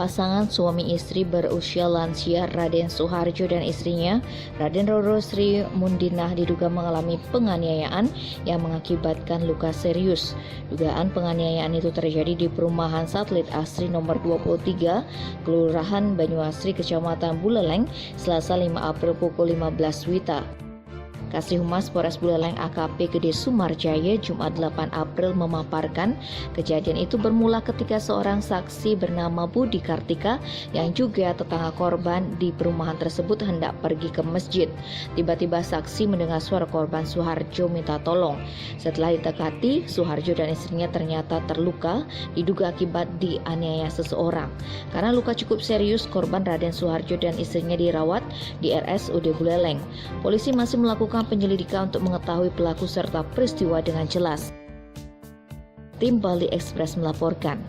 Pasangan suami istri berusia lansia Raden Suharjo dan istrinya Raden Roro Sri Mundinah diduga mengalami penganiayaan yang mengakibatkan luka serius. Dugaan penganiayaan itu terjadi di perumahan Satelit Asri nomor 23, Kelurahan Banyuasri, Kecamatan Buleleng, Selasa 5 April pukul 15 WITA. Kasih Humas Polres Buleleng AKP Gede Sumarjaya Jumat 8 April memaparkan kejadian itu bermula ketika seorang saksi bernama Budi Kartika yang juga tetangga korban di perumahan tersebut hendak pergi ke masjid. Tiba-tiba saksi mendengar suara korban Suharjo minta tolong. Setelah didekati, Suharjo dan istrinya ternyata terluka diduga akibat dianiaya seseorang. Karena luka cukup serius, korban Raden Suharjo dan istrinya dirawat di RSUD Buleleng. Polisi masih melakukan penyelidikan untuk mengetahui pelaku serta peristiwa dengan jelas. Tim Bali Express melaporkan.